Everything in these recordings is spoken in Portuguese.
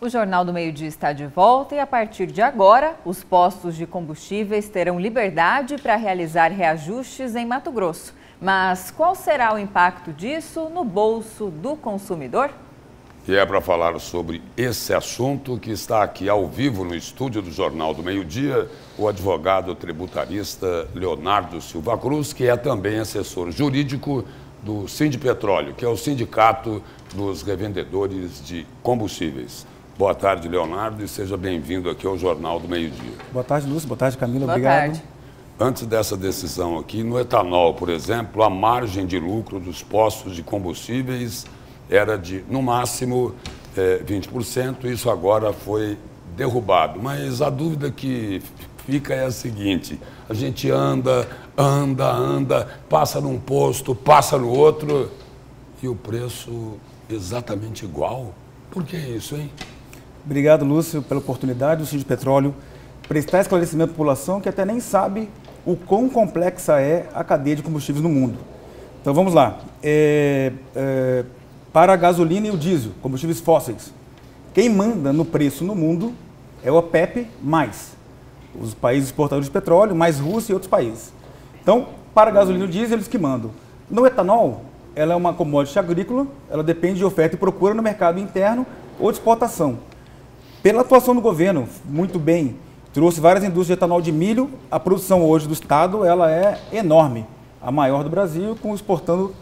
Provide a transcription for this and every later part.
O Jornal do Meio-Dia está de volta e, a partir de agora, os postos de combustíveis terão liberdade para realizar reajustes em Mato Grosso. Mas qual será o impacto disso no bolso do consumidor? E é para falar sobre esse assunto que está aqui ao vivo no estúdio do Jornal do Meio-Dia, o advogado tributarista Leonardo Silva Cruz, que é também assessor jurídico do Sindipetróleo, que é o sindicato dos revendedores de combustíveis. Boa tarde, Leonardo, e seja bem-vindo aqui ao Jornal do Meio-Dia. Boa tarde, Lúcio. Boa tarde, Camila. Boa Obrigado. Tarde. Antes dessa decisão aqui, no etanol, por exemplo, a margem de lucro dos postos de combustíveis era de, no máximo, 20%. Isso agora foi derrubado. Mas a dúvida que fica é a seguinte: a gente anda, passa num posto, passa no outro, e o preço exatamente igual? Por que isso, hein? Obrigado, Lúcio, pela oportunidade do Sindipetróleo prestar esclarecimento à população que até nem sabe o quão complexa é a cadeia de combustíveis no mundo. Então vamos lá. Para a gasolina e o diesel, combustíveis fósseis, quem manda no preço no mundo é o OPEP+, os países exportadores de petróleo, mais Rússia e outros países. Então, para a gasolina e o diesel, eles que mandam. No etanol, ela é uma commodity agrícola, ela depende de oferta e procura no mercado interno ou de exportação. Pela atuação do governo, muito bem, trouxe várias indústrias de etanol de milho. A produção hoje do estado ela é enorme, a maior do Brasil, exportando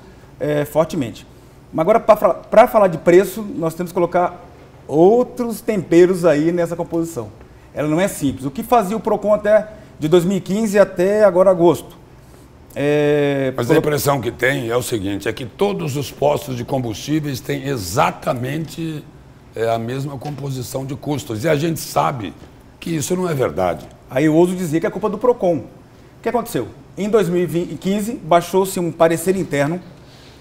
fortemente. Mas agora, para falar de preço, nós temos que colocar outros temperos aí nessa composição. Ela não é simples. O que fazia o PROCON até de 2015 até agora agosto? Mas a impressão que tem é o seguinte, é que todos os postos de combustíveis têm exatamente a mesma composição de custos. E a gente sabe que isso não é verdade. Aí eu ouso dizer que é culpa do PROCON. O que aconteceu? Em 2015, baixou-se um parecer interno,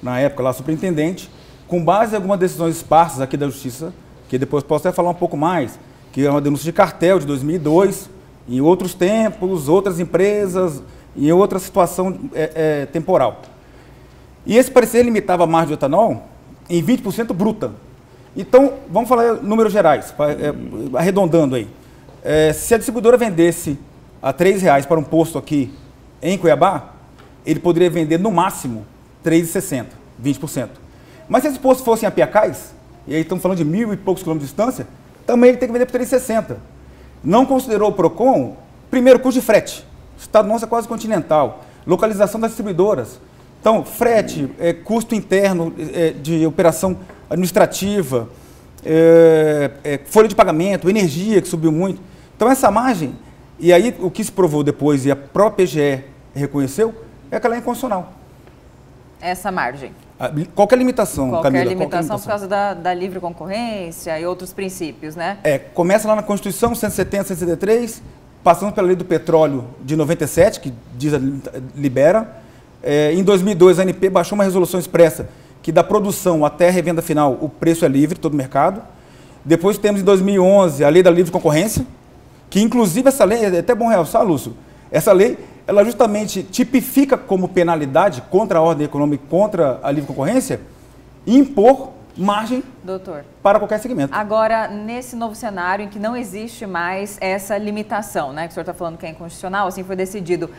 na época lá, superintendente, com base em algumas decisões esparsas aqui da Justiça, que depois posso até falar um pouco mais, que é uma denúncia de cartel de 2002, em outros tempos, outras empresas, em outra situação temporal. E esse parecer limitava a margem do etanol em 20% bruta. Então, vamos falar em números gerais, arredondando aí. Se a distribuidora vendesse a R$3 para um posto aqui em Cuiabá, ele poderia vender no máximo R$3,60, 20%. Mas se esse posto fosse em Apiacás, e aí estamos falando de 1.000 e poucos quilômetros de distância, também ele tem que vender por R$3,60. Não considerou o PROCON, primeiro, custo de frete. O estado nosso é quase continental. Localização das distribuidoras. Então, frete, custo interno de operação administrativa, folha de pagamento, energia que subiu muito. Então essa margem, e aí o que se provou depois e a própria PGE reconheceu, é que ela é inconstitucional. Essa margem? Qualquer limitação, Camila. Qualquer limitação por causa da livre concorrência e outros princípios, né? Começa lá na Constituição 170, 173, passando pela Lei do Petróleo de 97, que diz libera. Em 2002, a ANP baixou uma resolução expressa que da produção até a revenda final o preço é livre, todo o mercado. Depois temos em 2011 a Lei da Livre Concorrência, que inclusive essa lei, é até bom realçar, Lúcio, essa lei, ela justamente tipifica como penalidade contra a ordem econômica, contra a livre concorrência, impor margem para qualquer segmento. Agora, nesse novo cenário em que não existe mais essa limitação, né, que o senhor está falando que é inconstitucional, assim foi decidido,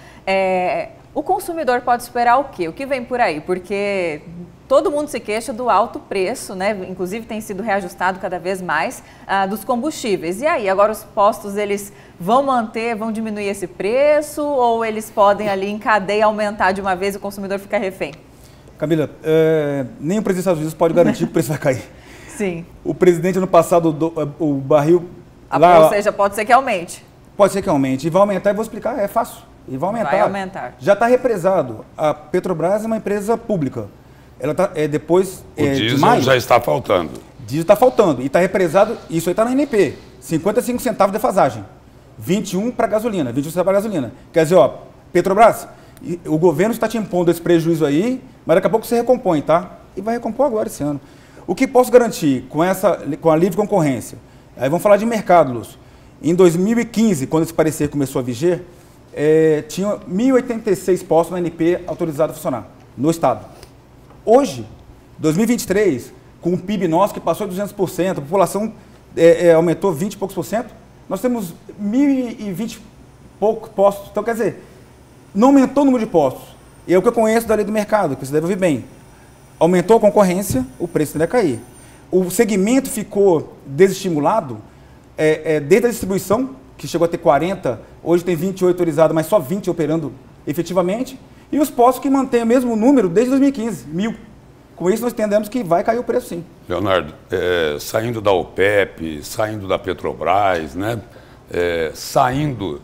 o consumidor pode esperar o quê? O que vem por aí? Porque todo mundo se queixa do alto preço, né? Inclusive tem sido reajustado cada vez mais dos combustíveis. E aí, agora os postos, eles vão manter, vão diminuir esse preço ou eles podem ali em cadeia aumentar de uma vez e o consumidor ficar refém? Camila, nem o presidente dos Estados Unidos pode garantir que o preço vai cair. Sim. O presidente, ano passado, o barril... Ou seja, pode ser que aumente. Pode ser que aumente. E vai aumentar, e vou explicar, é fácil. E vai aumentar. Vai aumentar. Já está represado. A Petrobras é uma empresa pública. Ela tá, depois o diesel já está faltando. Diesel está faltando. E está represado, isso aí está na ANP. 55 centavos de defasagem. 21 para gasolina, 21 centavos para gasolina. Quer dizer, ó, Petrobras, o governo está te impondo esse prejuízo aí, mas daqui a pouco você recompõe, tá? E vai recompor agora esse ano. O que posso garantir com a livre concorrência? Aí vamos falar de mercado, Lúcio. Em 2015, quando esse parecer começou a viger, tinha 1.086 postos na ANP autorizados a funcionar, no estado. Hoje, 2023, com o PIB nosso que passou de 200%, a população aumentou 20 e poucos por cento. Nós temos 1.020 poucos postos. Então, quer dizer, não aumentou o número de postos. E é o que eu conheço da lei do mercado, que você deve ouvir bem. Aumentou a concorrência, o preço tende a cair. O segmento ficou desestimulado desde a distribuição, que chegou a ter 40, hoje tem 28 autorizados, mas só 20 operando efetivamente. E os postos que mantêm o mesmo número desde 2015, 1.000. Com isso, nós entendemos que vai cair o preço, sim. Leonardo, saindo da OPEP, saindo da Petrobras, né? Saindo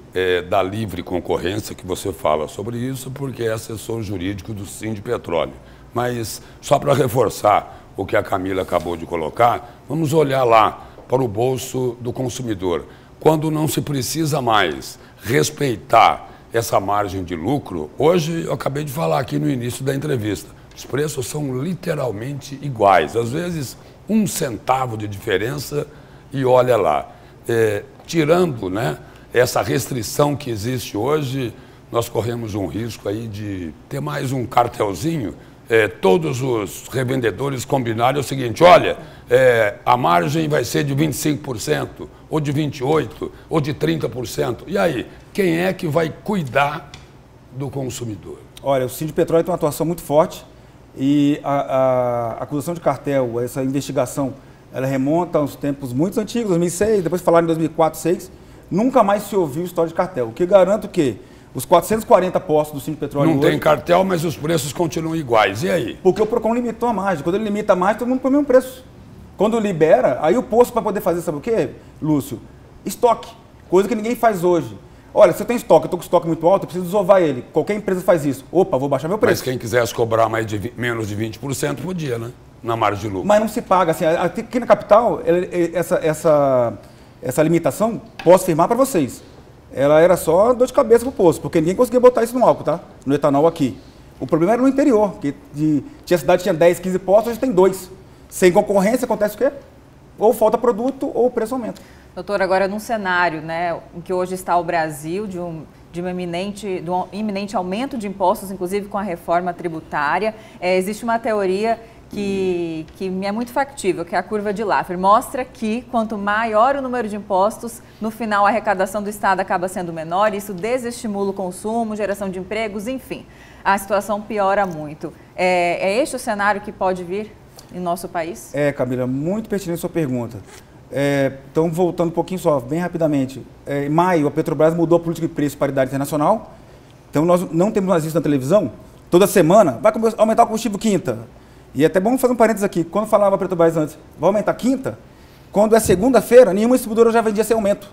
da livre concorrência, que você fala sobre isso, porque é assessor jurídico do Sindipetróleo. Mas, só para reforçar o que a Camila acabou de colocar, vamos olhar lá para o bolso do consumidor. Quando não se precisa mais respeitar essa margem de lucro, hoje eu acabei de falar aqui no início da entrevista, os preços são literalmente iguais, às vezes 1 centavo de diferença e olha lá. Tirando, né, essa restrição que existe hoje, nós corremos um risco aí de ter mais um cartelzinho. Todos os revendedores combinaram o seguinte, olha, a margem vai ser de 25%, ou de 28%, ou de 30%. E aí, quem é que vai cuidar do consumidor? Olha, o Sindipetróleo tem uma atuação muito forte e a acusação de cartel, essa investigação, ela remonta aos tempos muito antigos, 2006, depois falaram em 2004, 2006, nunca mais se ouviu história de cartel. O que garanto que os 440 postos do Sindipetróleo não tem cartel, mas os preços continuam iguais. E aí? Porque o PROCON limitou a margem. Quando ele limita a margem, todo mundo põe o mesmo preço. Quando libera, aí o posto para poder fazer, sabe o quê, Lúcio? Estoque. Coisa que ninguém faz hoje. Olha, se eu tenho estoque, eu estou com estoque muito alto, eu preciso desovar ele. Qualquer empresa faz isso. Opa, vou baixar meu preço. Mas quem quisesse cobrar menos de 20%, podia, né? Na margem de lucro. Mas não se paga. Assim, aqui na capital, essa limitação, posso afirmar para vocês, ela era só dor de cabeça para o posto, porque ninguém conseguia botar isso no álcool, tá? No etanol aqui. O problema era no interior, porque tinha cidade que tinha 10, 15 postos, hoje tem 2. Sem concorrência, acontece o quê? Ou falta produto ou o preço aumenta. Doutor, agora num cenário, né, em que hoje está o Brasil, de um iminente aumento de impostos, inclusive com a reforma tributária, existe uma teoria que é muito factível, que é a curva de Laffer. Mostra que quanto maior o número de impostos, no final a arrecadação do Estado acaba sendo menor, isso desestimula o consumo, geração de empregos, enfim. A situação piora muito. É este o cenário que pode vir em nosso país? Camila, muito pertinente a sua pergunta. Então, voltando um pouquinho só, bem rapidamente. Em maio, a Petrobras mudou a política de preço e paridade internacional. Então, nós não temos mais isso na televisão. Toda semana vai aumentar o combustível quinta. E é até bom fazer um parênteses aqui. Quando falava a Petrobras antes, vai aumentar quinta, quando é segunda-feira, nenhuma distribuidora já vendia sem aumento.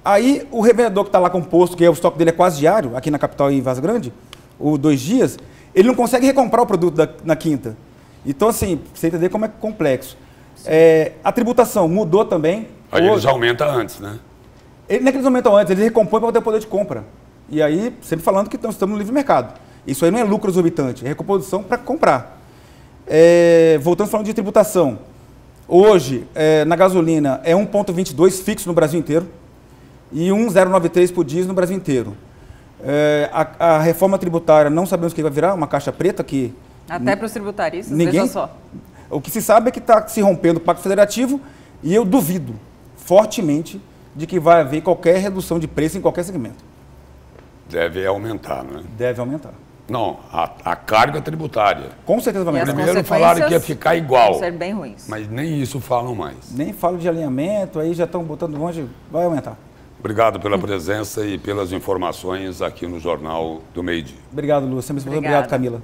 Aí, o revendedor que está lá com o posto, que o estoque dele é quase diário, aqui na capital e em Vaza Grande, ou 2 dias, ele não consegue recomprar o produto na quinta. Então, assim, pra você entender como é complexo. A tributação mudou também. Aí eles aumentam antes, né? Não é que eles aumentam antes, eles recompõem para ter poder de compra. E aí, sempre falando que estamos no livre mercado. Isso aí não é lucro exorbitante, é recomposição para comprar. Voltando falando de tributação. Hoje, na gasolina, é 1,22 fixo no Brasil inteiro e 1,093 por diesel no Brasil inteiro. A reforma tributária, não sabemos o que vai virar, uma caixa preta que... Até para os tributaristas, veja só. O que se sabe é que está se rompendo o Pacto Federativo e eu duvido fortemente de que vai haver qualquer redução de preço em qualquer segmento. Deve aumentar, né? Deve aumentar. Não, a carga tributária. Com certeza vai aumentar. Primeiro falaram que ia ficar igual. Vão ser bem ruins. Mas nem isso falam mais. Nem falam de alinhamento, aí já estão botando longe, vai aumentar. Obrigado pela presença e pelas informações aqui no Jornal do Meio-Dia. Obrigado, Lúcia. Obrigado, Camila.